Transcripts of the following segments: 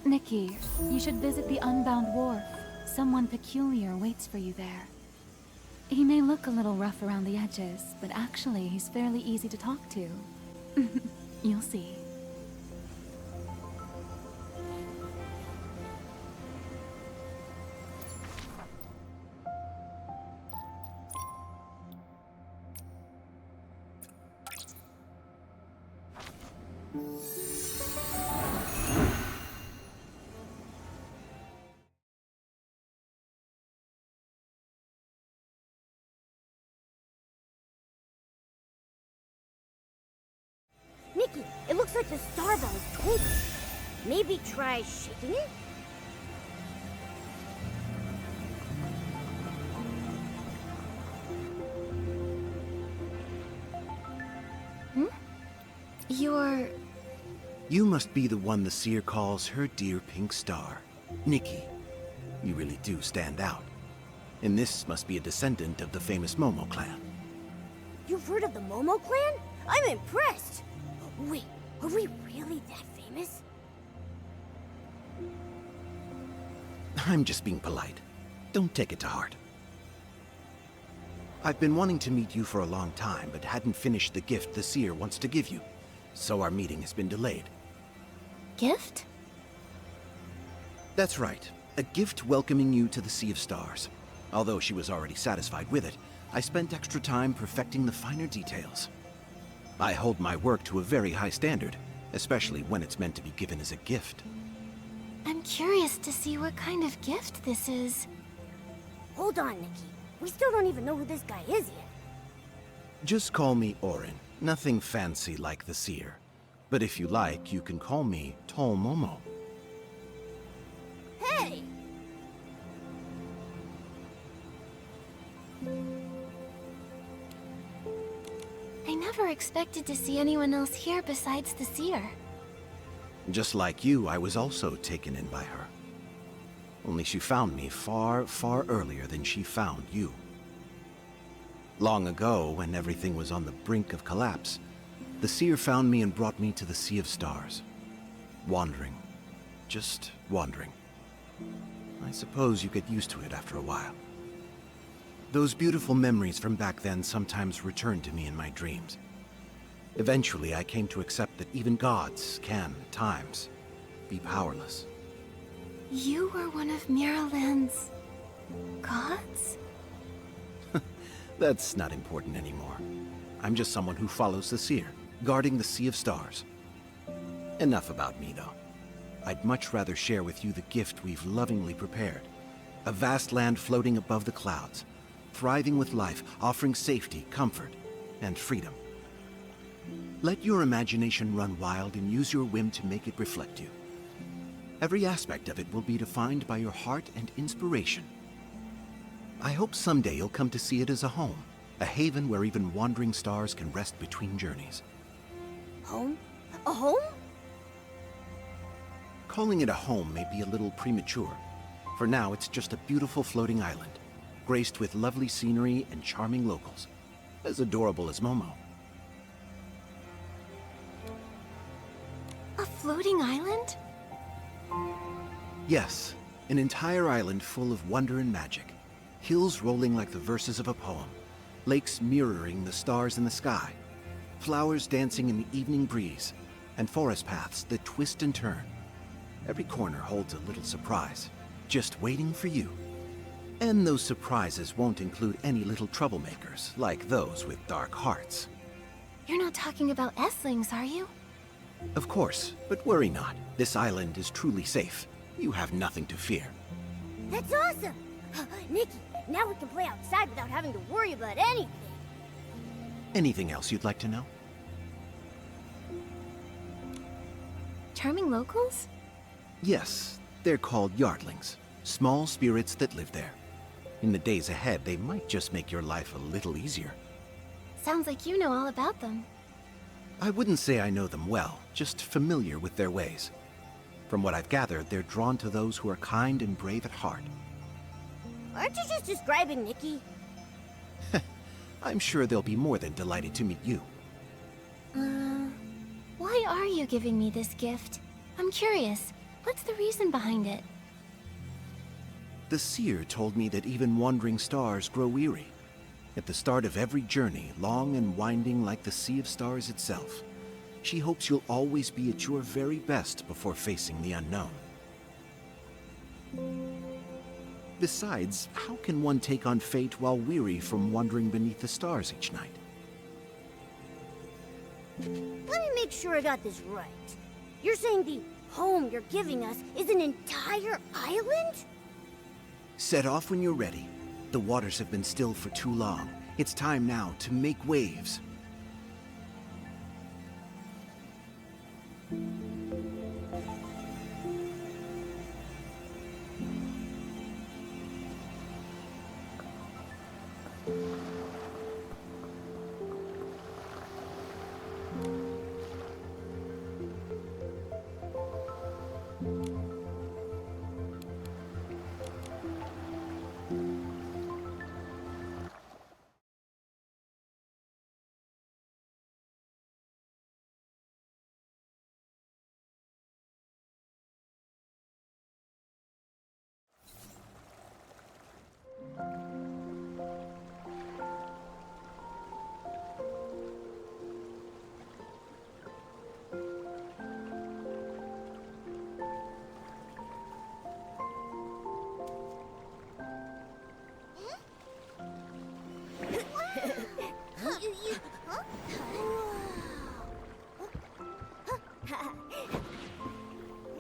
Nikki, you should visit the Unbound Wharf. Someone peculiar waits for you there. He may look a little rough around the edges, but actually he's fairly easy to talk to. You'll see. Nikki, it looks like the star bell is twinkling. Maybe try shaking it? You must be the one the seer calls her dear pink star. Nikki, you really do stand out. And this must be a descendant of the famous Momo clan. You've heard of the Momo clan? I'm impressed! Wait, are we really that famous? I'm just being polite. Don't take it to heart. I've been wanting to meet you for a long time, but hadn't finished the gift the seer wants to give you. So our meeting has been delayed. Gift? That's right. A gift welcoming you to the Sea of Stars. Although she was already satisfied with it, I spent extra time perfecting the finer details. I hold my work to a very high standard, especially when it's meant to be given as a gift. I'm curious to see what kind of gift this is. Hold on, Nikki. We still don't even know who this guy is yet. Just call me Orin. Nothing fancy like the seer. But if you like, you can call me 𝕁𝕦𝕔𝕙𝕟𝓚. Hey! I never expected to see anyone else here besides the seer. Just like you, I was also taken in by her. Only she found me far, far earlier than she found you. Long ago, when everything was on the brink of collapse, the seer found me and brought me to the Sea of Stars. Wandering. Just wandering. I suppose you get used to it after a while. Those beautiful memories from back then sometimes return to me in my dreams. Eventually, I came to accept that even gods can, at times, be powerless. You were one of Mirrorland's gods? That's not important anymore. I'm just someone who follows the seer, guarding the Sea of Stars. Enough about me, though. I'd much rather share with you the gift we've lovingly prepared. A vast land floating above the clouds, thriving with life, offering safety, comfort, and freedom. Let your imagination run wild and use your whim to make it reflect you. Every aspect of it will be defined by your heart and inspiration. I hope someday you'll come to see it as a home, a haven where even wandering stars can rest between journeys. Home? A home? Calling it a home may be a little premature. For now, it's just a beautiful floating island, graced with lovely scenery and charming locals, as adorable as Momo. A floating island? Yes, an entire island full of wonder and magic. Hills rolling like the verses of a poem, lakes mirroring the stars in the sky, flowers dancing in the evening breeze, and forest paths that twist and turn. Every corner holds a little surprise, just waiting for you. And those surprises won't include any little troublemakers, like those with dark hearts. You're not talking about Esslings, are you? Of course, but worry not. This island is truly safe. You have nothing to fear. That's awesome! Nikki, now we can play outside without having to worry about anything. Anything else you'd like to know? Charming locals? Yes, they're called yardlings, small spirits that live there. In the days ahead, they might just make your life a little easier. Sounds like you know all about them. I wouldn't say I know them well, just familiar with their ways. From what I've gathered, they're drawn to those who are kind and brave at heart. Aren't you just describing Nikki? I'm sure they'll be more than delighted to meet you. Why are you giving me this gift? I'm curious. What's the reason behind it? The seer told me that even wandering stars grow weary. At the start of every journey, long and winding like the Sea of Stars itself, she hopes you'll always be at your very best before facing the unknown. Besides, how can one take on fate while weary from wandering beneath the stars each night? Let me make sure I got this right. You're saying the home you're giving us is an entire island? Set off when you're ready. The waters have been still for too long. It's time now to make waves.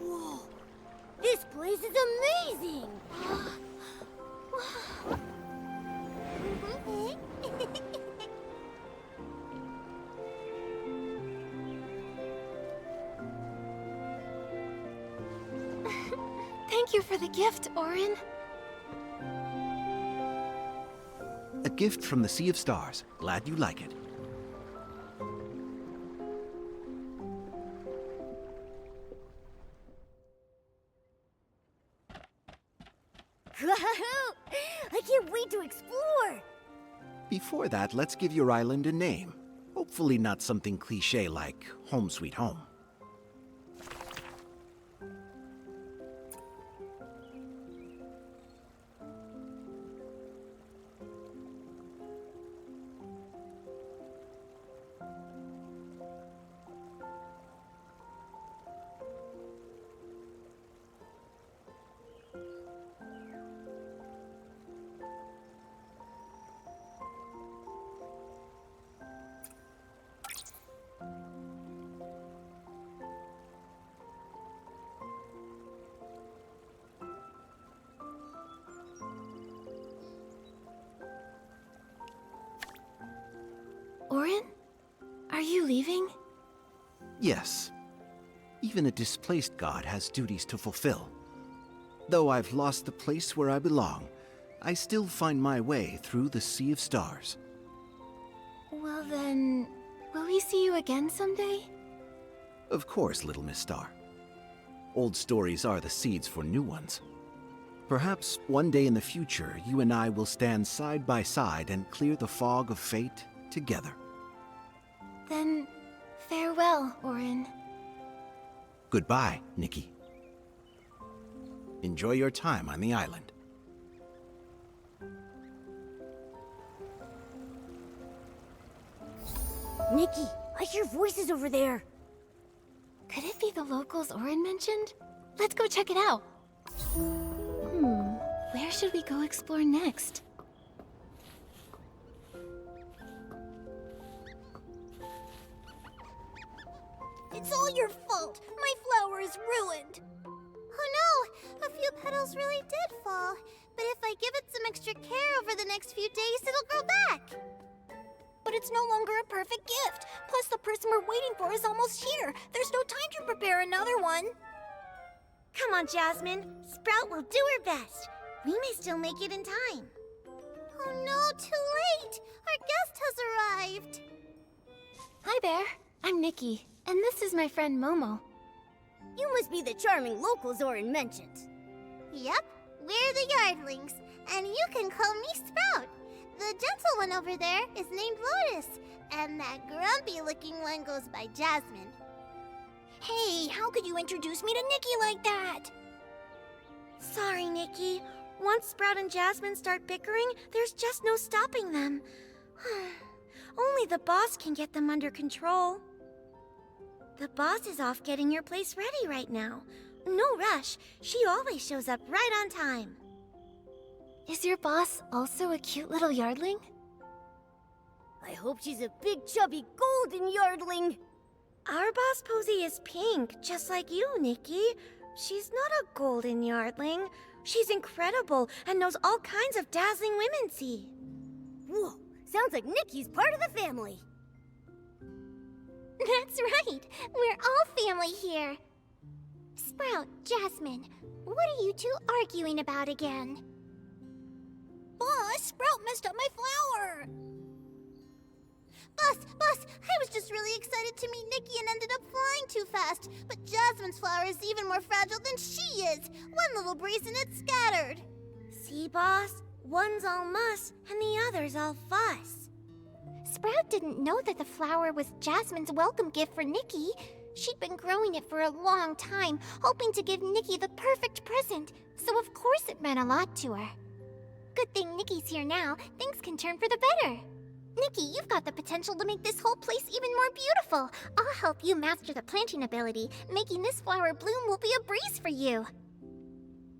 Whoa! This place is amazing! Thank you for the gift, Auron. A gift from the Sea of Stars. Glad you like it. I can't wait to explore! Before that, let's give your island a name. Hopefully not something cliché like Home Sweet Home. Auron? Are you leaving? Yes. Even a displaced god has duties to fulfill. Though I've lost the place where I belong, I still find my way through the Sea of Stars. Well then, will we see you again someday? Of course, little Miss Star. Old stories are the seeds for new ones. Perhaps one day in the future, you and I will stand side by side and clear the fog of fate together. Then, farewell, Auron. Goodbye, Nikki. Enjoy your time on the island. Nikki, I hear voices over there. Could it be the locals Auron mentioned? Let's go check it out. Where should we go explore next? It's all your fault. My flower is ruined. Oh no! A few petals really did fall. But if I give it some extra care over the next few days, it'll grow back. But it's no longer a perfect gift. Plus, the person we're waiting for is almost here. There's no time to prepare another one. Come on, Jasmine. Sprout will do her best. We may still make it in time. Oh no, too late! Our guest has arrived. Hi there, I'm Nikki, and this is my friend Momo. You must be the charming locals Auron mentioned. Yep, we're the Yardlings, and you can call me Sprout. The gentle one over there is named Lotus, and that grumpy-looking one goes by Jasmine. Hey, how could you introduce me to Nikki like that? Sorry, Nikki. Once Sprout and Jasmine start bickering, there's just no stopping them. Only the boss can get them under control. The boss is off getting your place ready right now. No rush. She always shows up right on time. Is your boss also a cute little yardling? I hope she's a big, chubby, golden yardling. Our boss Posey is pink, just like you, Nikki. She's not a golden yardling. She's incredible and knows all kinds of dazzling womency. Whoa, sounds like Nikki's part of the family. That's right. We're all family here. Sprout, Jasmine, what are you two arguing about again? Boss, Sprout messed up my flower. Boss, I was just really excited to meet Nikki and ended up flying too fast. But Jasmine's flower is even more fragile than she is. One little breeze and it's scattered. See, boss? One's all muss and the other's all fuss. Sprout didn't know that the flower was Jasmine's welcome gift for Nikki. She'd been growing it for a long time, hoping to give Nikki the perfect present. So of course it meant a lot to her. Good thing Nikki's here now. Things can turn for the better. Nikki, you've got the potential to make this whole place even more beautiful. I'll help you master the planting ability. Making this flower bloom will be a breeze for you.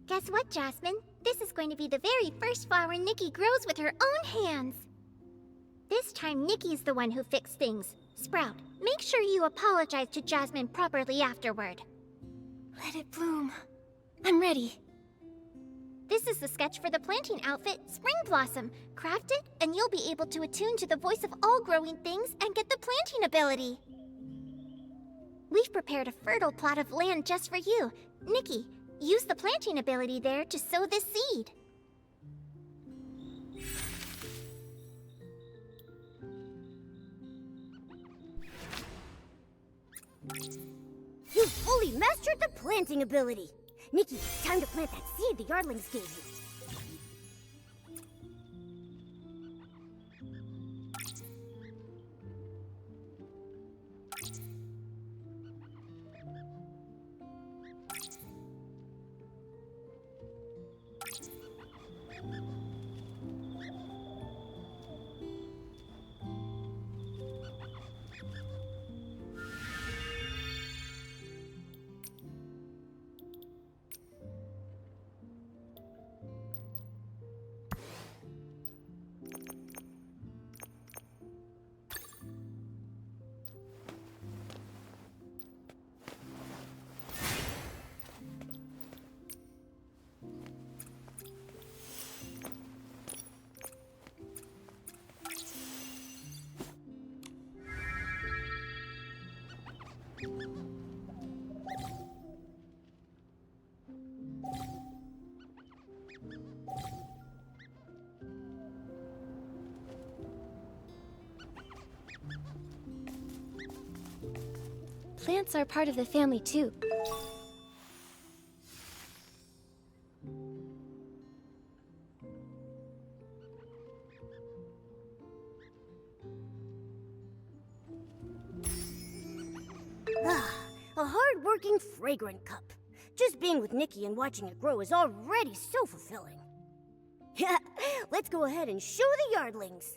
Guess what, Jasmine? This is going to be the very first flower Nikki grows with her own hands. This time, Nikki's the one who fixed things. Sprout, make sure you apologize to Jasmine properly afterward. Let it bloom. I'm ready. This is the sketch for the planting outfit, Spring Blossom. Craft it, and you'll be able to attune to the voice of all growing things and get the planting ability. We've prepared a fertile plot of land just for you. Nikki, use the planting ability there to sow this seed. You've fully mastered the planting ability. Nikki, time to plant that seed the yardlings gave you. Plants are part of the family too. A hard-working, fragrant cup. Just being with Nikki and watching it grow is already so fulfilling. Yeah, let's go ahead and show the yardlings.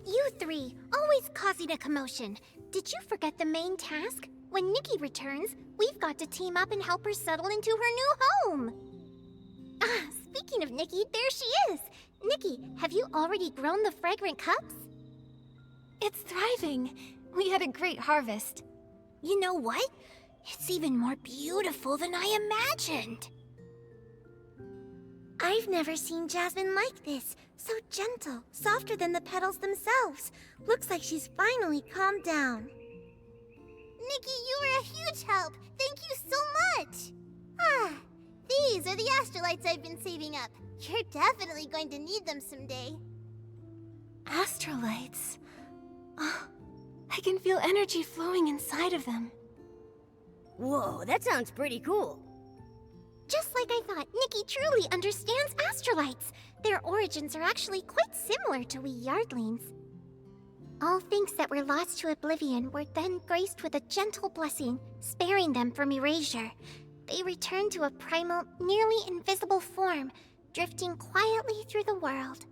You three, always causing a commotion. Did you forget the main task? When Nikki returns, we've got to team up and help her settle into her new home. Speaking of Nikki, there she is. Nikki, have you already grown the fragrant cups? It's thriving. We had a great harvest. You know what? It's even more beautiful than I imagined. I've never seen Jasmine like this. So gentle, softer than the petals themselves. Looks like she's finally calmed down. Nikki, you were a huge help. Thank you so much. These are the astrolites I've been saving up. You're definitely going to need them someday. Astrolites. Oh, I can feel energy flowing inside of them. Whoa, that sounds pretty cool. Just like I thought, Nikki truly understands astrolites. Their origins are actually quite similar to we 𝑅𝒃𝓁𝓁s. All things that were lost to oblivion were then graced with a gentle blessing, sparing them from erasure. They returned to a primal, nearly invisible form, drifting quietly through the world.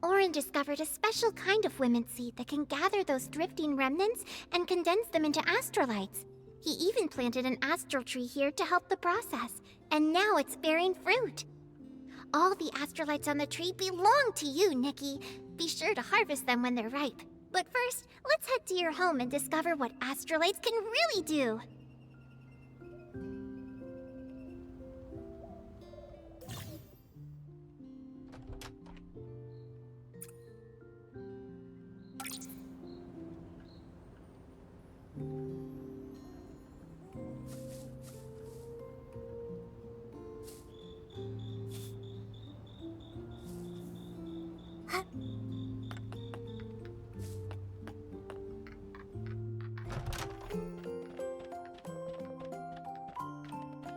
Orin discovered a special kind of women's seed that can gather those drifting remnants and condense them into astrolites. He even planted an astral tree here to help the process, and now it's bearing fruit. All the astrolites on the tree belong to you, Nikki. Be sure to harvest them when they're ripe. But first, let's head to your home and discover what astrolites can really do.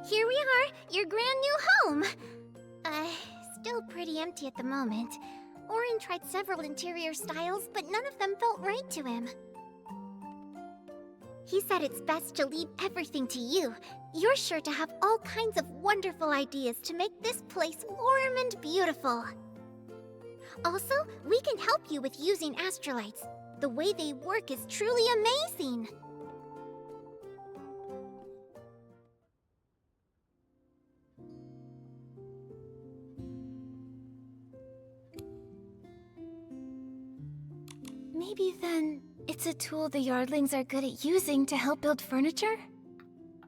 Here we are, your brand new home. Still pretty empty at the moment. Orin tried several interior styles, but none of them felt right to him. He said it's best to leave everything to you. You're sure to have all kinds of wonderful ideas to make this place warm and beautiful. Also, we can help you with using astrolites. The way they work is truly amazing. Maybe then, it's a tool the 𝑅𝒃𝓁𝓁s are good at using to help build furniture?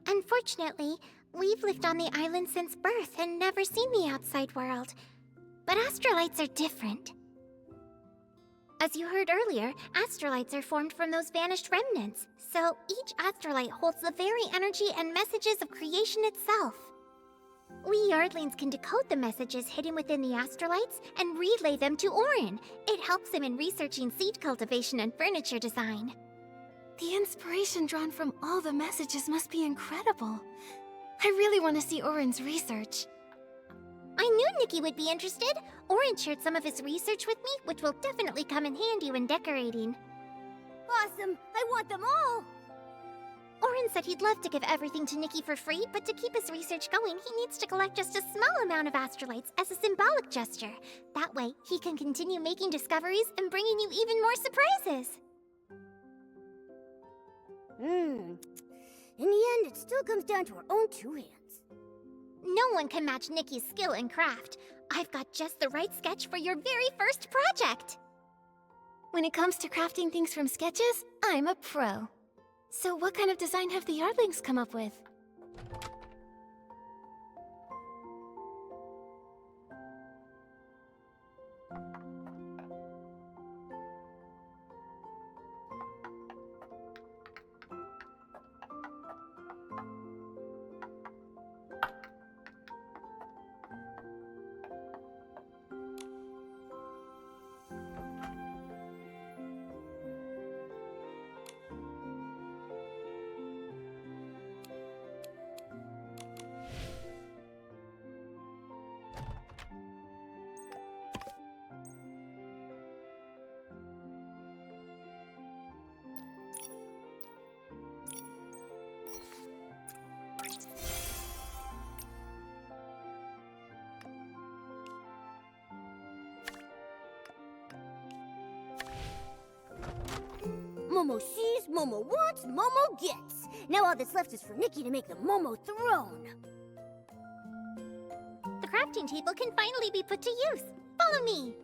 Unfortunately, we've lived on the island since birth and never seen the outside world. But astrolites are different. As you heard earlier, astrolites are formed from those vanished remnants. So each astrolite holds the very energy and messages of creation itself. We 𝑅𝒃𝓁𝓁s can decode the messages hidden within the astrolites and relay them to Orin. It helps him in researching seed cultivation and furniture design. The inspiration drawn from all the messages must be incredible. I really want to see Orin's research. I knew Nikki would be interested. Orin shared some of his research with me, which will definitely come in handy when decorating. Awesome! I want them all! Orin said he'd love to give everything to Nikki for free, but to keep his research going, he needs to collect just a small amount of astrolites as a symbolic gesture. That way, he can continue making discoveries and bringing you even more surprises. In the end, it still comes down to our own two hands. No one can match Nikki's skill in craft. I've got just the right sketch for your very first project. When it comes to crafting things from sketches, I'm a pro. So what kind of design have the 𝑅𝒃𝓁𝓁s come up with? Momo sees, Momo wants, Momo gets. Now all that's left is for Nikki to make the Momo throne. The crafting table can finally be put to use. Follow me.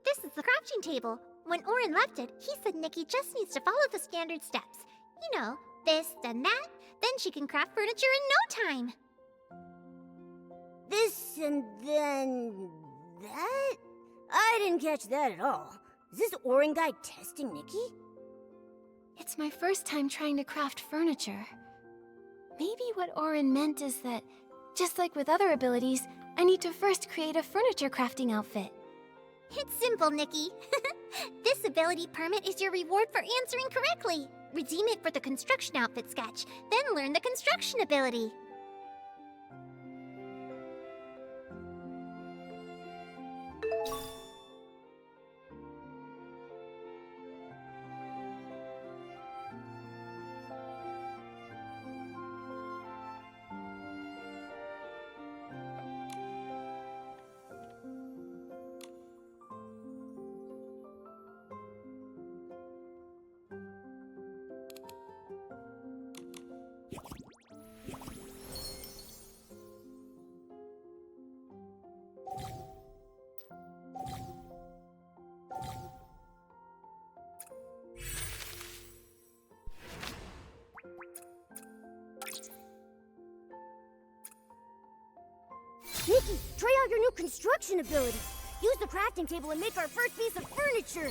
This is the crafting table. When Orin left it, he said Nikki just needs to follow the standard steps. You know, this, then that, then she can craft furniture in no time. this and then that? I didn't catch that at all. Is this Orin guy testing Nikki? It's my first time trying to craft furniture. Maybe what Orin meant is that, just like with other abilities, I need to first create a furniture crafting outfit. It's simple, Nikki. This ability permit is your reward for answering correctly. Redeem it for the construction outfit sketch, then learn the construction ability. Nikki, try out your new construction ability. Use the crafting table and make our first piece of furniture.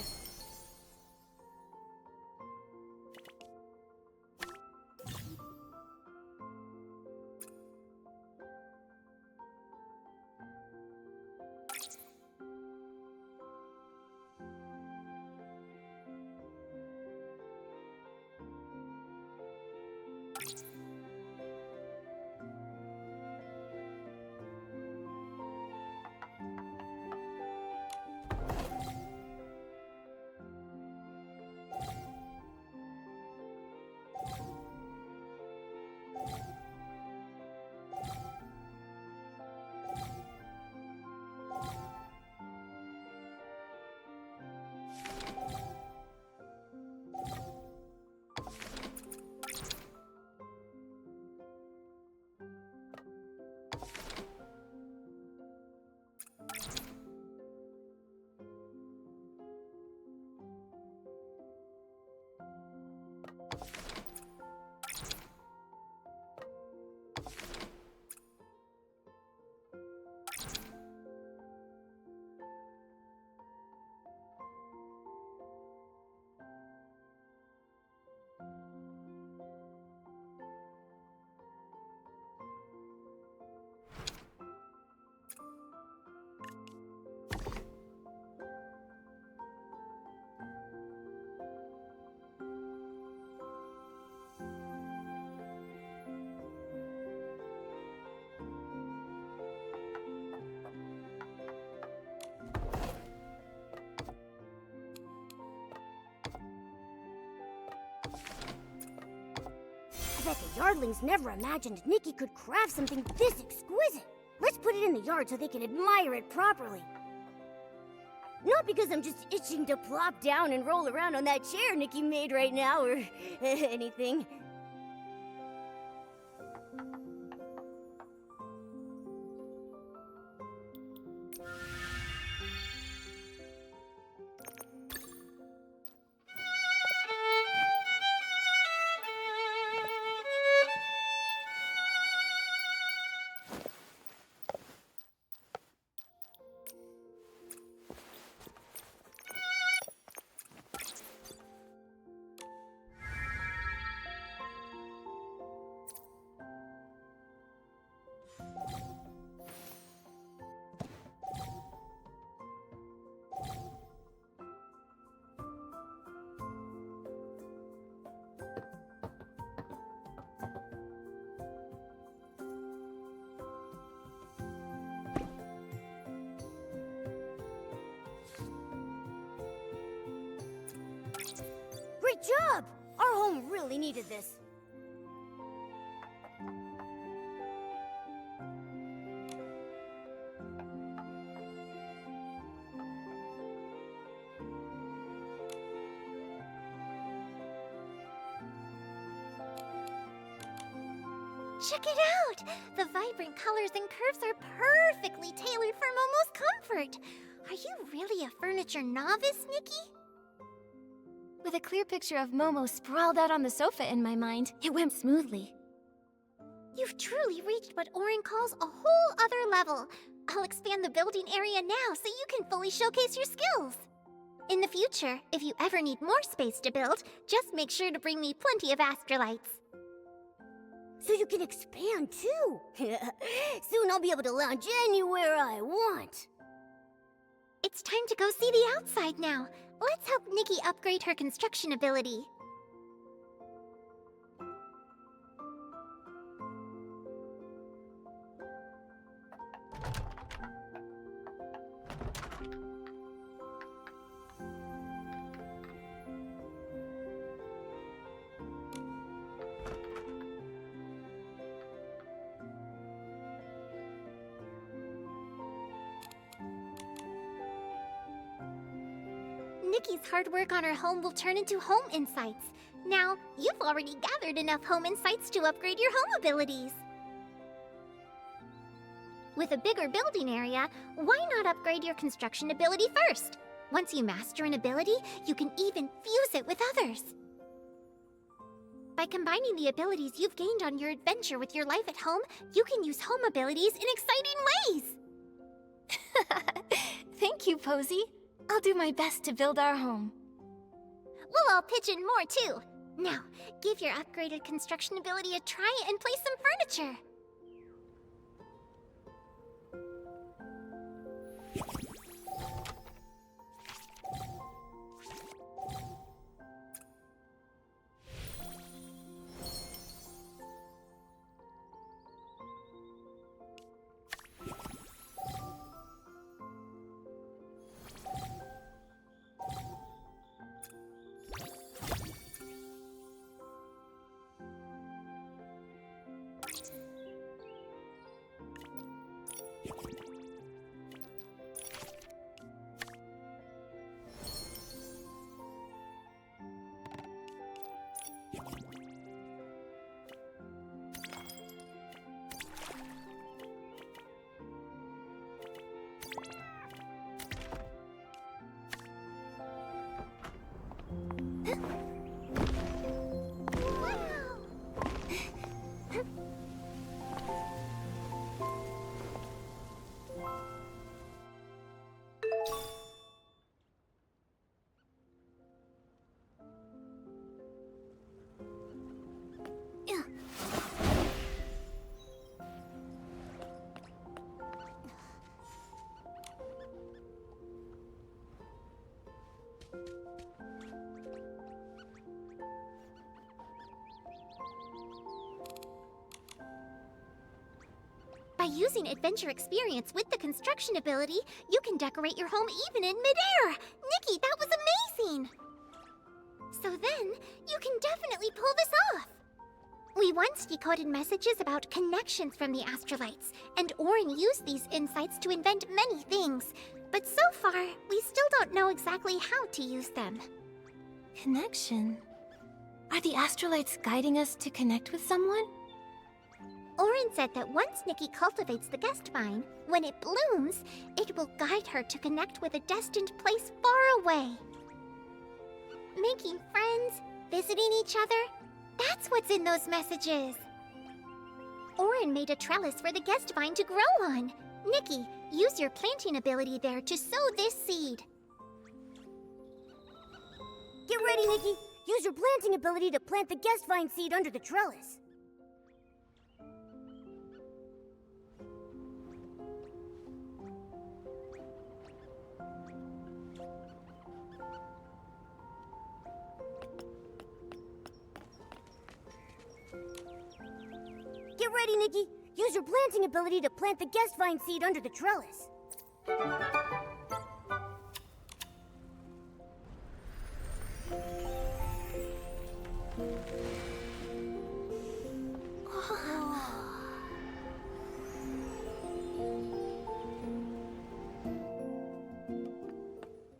I bet the Yardlings never imagined Nikki could craft something this exquisite. Let's put it in the yard so they can admire it properly. Not because I'm just itching to plop down and roll around on that chair Nikki made right now or anything. Great job! Our home really needed this. Check it out! The vibrant colors and curves are perfectly tailored for Momo's comfort. Are you really a furniture novice, Nikki? With a clear picture of Momo sprawled out on the sofa in my mind, it went smoothly. You've truly reached what Orin calls a whole other level. I'll expand the building area now so you can fully showcase your skills. In the future, if you ever need more space to build, just make sure to bring me plenty of astrolites. So you can expand too. Soon I'll be able to lounge anywhere I want. It's time to go see the outside now. Let's help Nikki upgrade her construction ability. Nikki's hard work on her home will turn into home insights. Now, you've already gathered enough home insights to upgrade your home abilities. With a bigger building area, why not upgrade your construction ability first? Once you master an ability, you can even fuse it with others. By combining the abilities you've gained on your adventure with your life at home, you can use home abilities in exciting ways! Thank you, Posy. I'll do my best to build our home. We'll all pitch in more, too. Now, give your upgraded construction ability a try and place some furniture. By using adventure experience with the construction ability, you can decorate your home even in midair! Nikki, that was amazing! So then, you can definitely pull this off! We once decoded messages about connections from the astrolites, and Orin used these insights to invent many things. But so far, we still don't know exactly how to use them. Connection? Are the astrolites guiding us to connect with someone? Orin said that once Nikki cultivates the guest vine, when it blooms, it will guide her to connect with a destined place far away. Making friends, visiting each other, that's what's in those messages. Orin made a trellis for the guest vine to grow on. Nikki, use your planting ability there to sow this seed. Get ready, Nikki! Use your planting ability to plant the guest vine seed under the trellis. Get ready, Nikki! Use your planting ability to plant the guest vine seed under the trellis.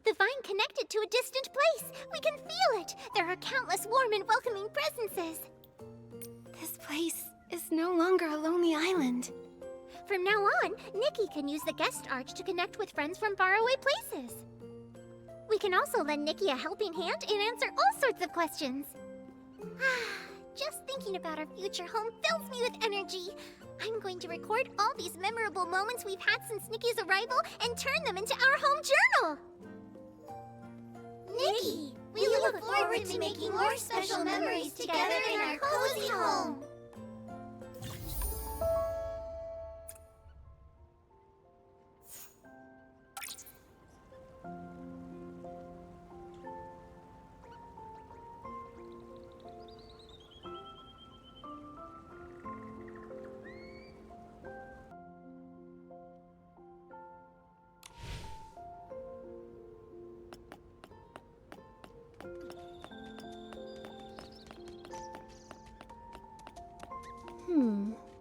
The vine connected to a distant place. We can feel it. There are countless warm and welcoming presences. This place is no longer a lonely island. From now on, Nikki can use the guest arch to connect with friends from faraway places. We can also lend Nikki a helping hand and answer all sorts of questions. Just thinking about our future home fills me with energy. I'm going to record all these memorable moments we've had since Nikki's arrival and turn them into our home journal. Nikki, we look forward to making more special memories together in our cozy home.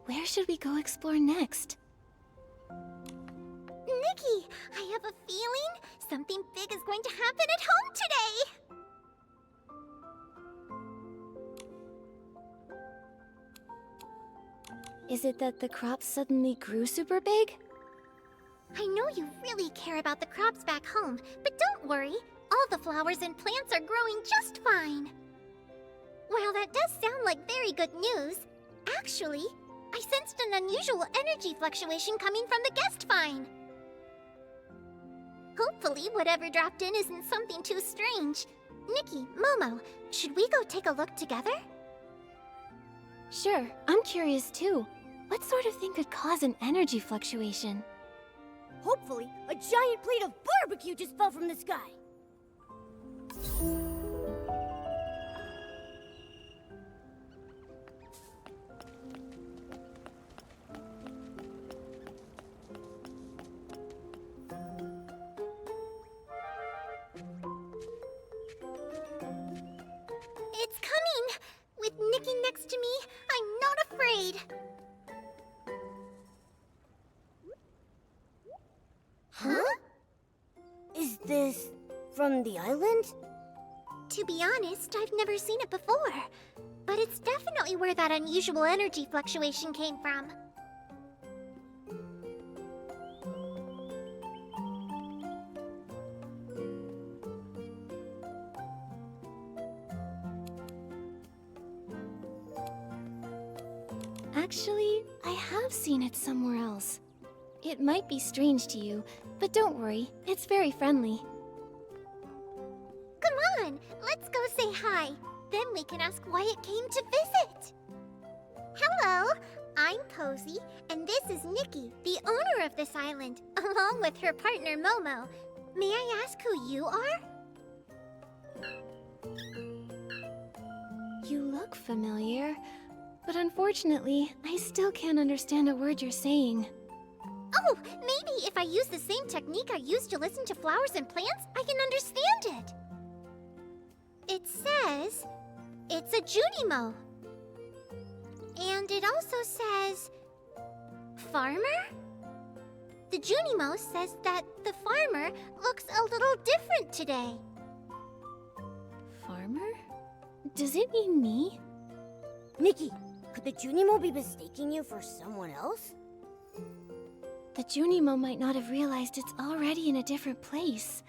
Where should we go explore next? Nikki, I have a feeling something big is going to happen at home today! Is it that the crops suddenly grew super big? I know you really care about the crops back home, but don't worry. All the flowers and plants are growing just fine. While that does sound like very good news, actually, I sensed an unusual energy fluctuation coming from the guest vine. Hopefully, whatever dropped in isn't something too strange. Nikki, Momo, should we go take a look together? Sure, I'm curious too. What sort of thing could cause an energy fluctuation? Hopefully, a giant plate of barbecue just fell from the sky. It's coming! With Nikki next to me, I'm not afraid. Huh? Is this from the island? To be honest, I've never seen it before. But it's definitely where that unusual energy fluctuation came from. Actually, I have seen it somewhere else. It might be strange to you, but don't worry, it's very friendly. Come on, let's go say hi. Then we can ask why it came to visit. Hello, I'm Posy, and this is Nikki, the owner of this island, along with her partner Momo. May I ask who you are? You look familiar, but unfortunately, I still can't understand a word you're saying. Oh, maybe if I use the same technique I used to listen to flowers and plants, I can understand it. It says it's a 𝐻𝑒𝓁𝑚𝑜. And it also says farmer? The 𝐻𝑒𝓁𝑚𝑜 says that the farmer looks a little different today. Farmer? Does it mean me? Nikki, could the 𝐻𝑒𝓁𝑚𝑜 be mistaking you for someone else? The 𝐻𝑒𝓁𝑚𝑜 might not have realized it's already in a different place.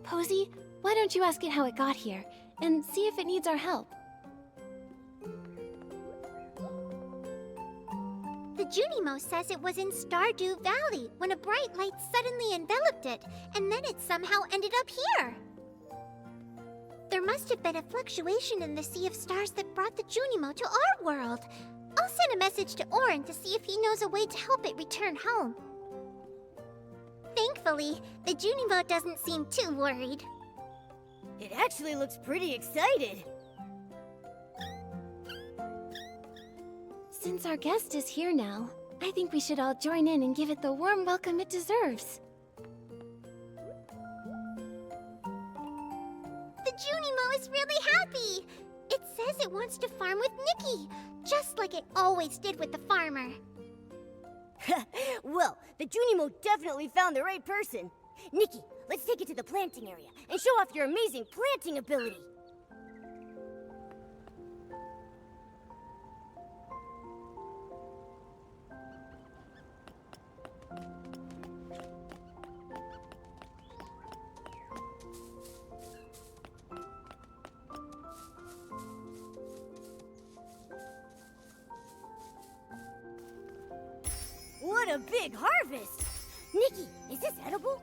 Posy, why don't you ask it how it got here, and see if it needs our help? The 𝐻𝑒𝓁𝑚𝑜 says it was in Stardew Valley when a bright light suddenly enveloped it, and then it somehow ended up here. There must have been a fluctuation in the Sea of Stars that brought the 𝐻𝑒𝓁𝑚𝑜 to our world. I'll send a message to Auron to see if he knows a way to help it return home. Thankfully, the 𝐻𝑒𝓁𝑚𝑜 doesn't seem too worried. It actually looks pretty excited. Since our guest is here now, I think we should all join in and give it the warm welcome it deserves. The 𝐻𝑒𝓁𝑚𝑜 is really happy! It says it wants to farm with Nikki, just like it always did with the farmer. Well, the 𝐻𝑒𝓁𝑚𝑜 definitely found the right person. Nikki, let's take it to the planting area and show off your amazing planting ability. a big harvest! Nikki, is this edible?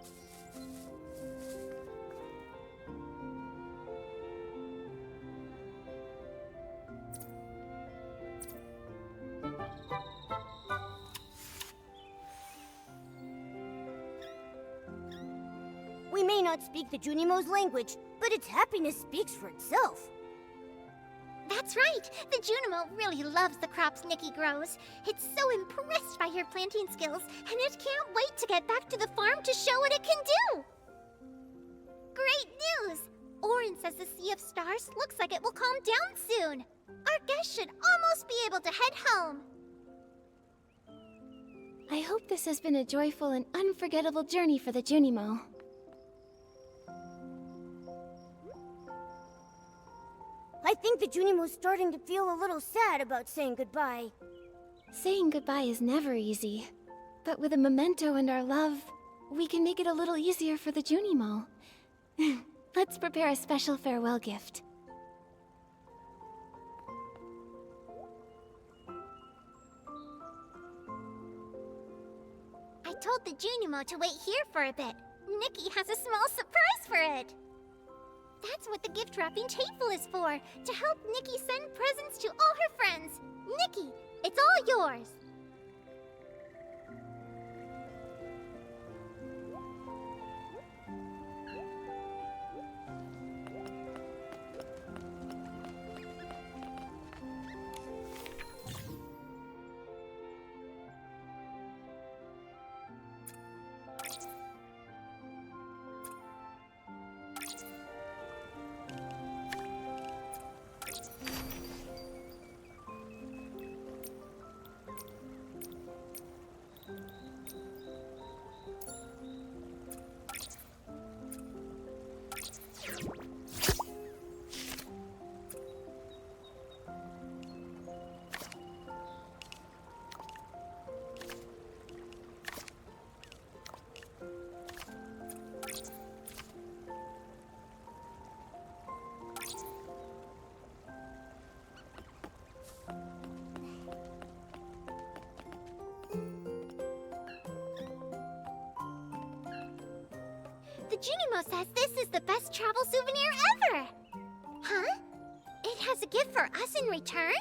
We may not speak the 𝕁𝕦𝕔𝕙𝕟𝕜 language, but its happiness speaks for itself. That's right! The 𝕁𝕦𝕔 really loves the crops Nikki grows. It's so impressed by her planting skills, and it can't wait to get back to the farm to show what it can do! Great news! Auron says the Sea of Stars looks like it will calm down soon. Our guests should almost be able to head home. I hope this has been a joyful and unforgettable journey for the 𝕁𝕦𝕔. I think the 𝕁𝕦𝕔 is starting to feel a little sad about saying goodbye. Saying goodbye is never easy. But with a memento and our love, we can make it a little easier for the 𝕁𝕦𝕔. Let's prepare a special farewell gift. I told the 𝕁𝕦𝕔 to wait here for a bit. Nikki has a small surprise for it. That's what the gift wrapping table is for, to help Nikki send presents to all her friends. Nikki, it's all yours. The 𝕁𝕦𝕔 says this is the best travel souvenir ever! Huh? It has a gift for us in return?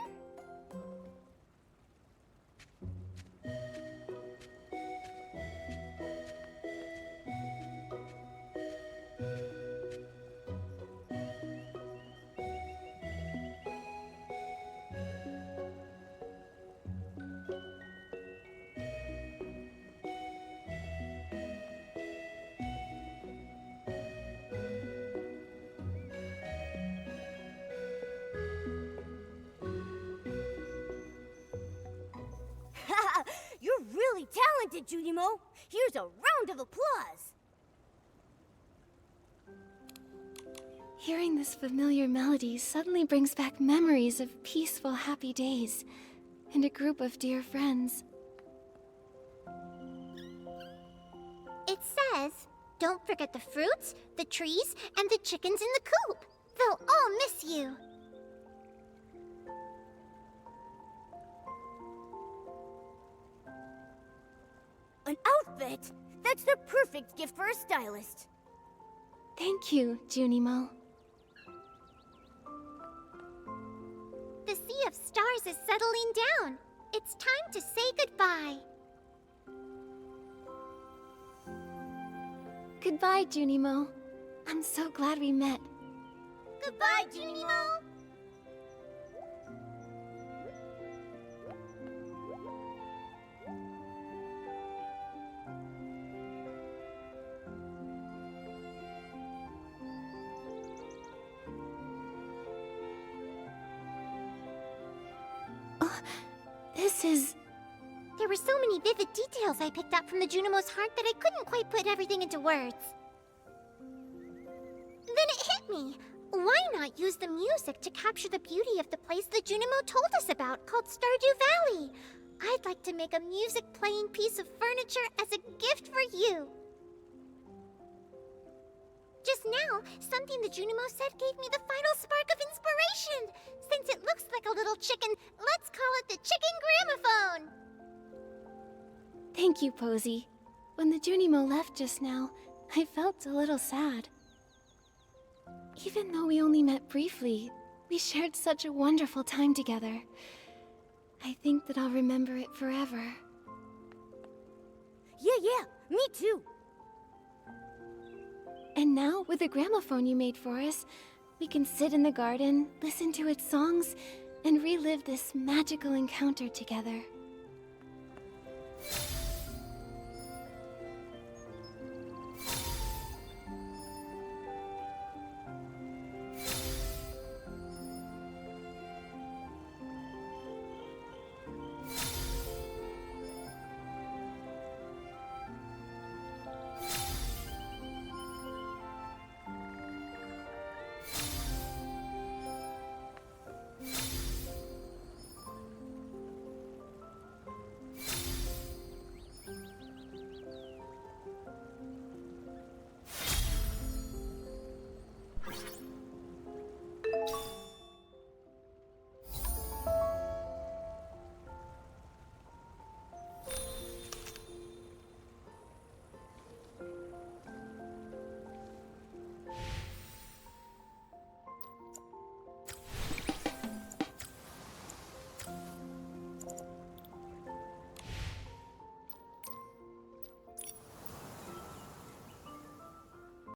You're really talented, 𝕁𝕦𝕔! Here's a round of applause! Hearing this familiar melody suddenly brings back memories of peaceful, happy days, and a group of dear friends. It says, don't forget the fruits, the trees, and the chickens in the coop. They'll all miss you. An outfit? That's the perfect gift for a stylist. Thank you, 𝕁𝕦𝕔. The Sea of Stars is settling down. It's time to say goodbye. Goodbye, 𝕁𝕦𝕔. I'm so glad we met. Goodbye, 𝕁𝕦𝕔. This is... There were so many vivid details I picked up from the 𝕁𝕦𝕔's heart that I couldn't quite put everything into words. Then it hit me. Why not use the music to capture the beauty of the place the 𝕁𝕦𝕔 told us about, called Stardew Valley? I'd like to make a music-playing piece of furniture as a gift for you. Just now, something the 𝕁𝕦𝕔 said gave me the final spark of inspiration. Since it looks like a little chicken, let's call it the chicken gramophone. Thank you, Posy. When the 𝕁𝕁𝕔𝓁𝒻𝑙 left just now, I felt a little sad. Even though we only met briefly, we shared such a wonderful time together. I think that I'll remember it forever. Yeah, me too. And now, with the gramophone you made for us, we can sit in the garden, listen to its songs, and relive this magical encounter together.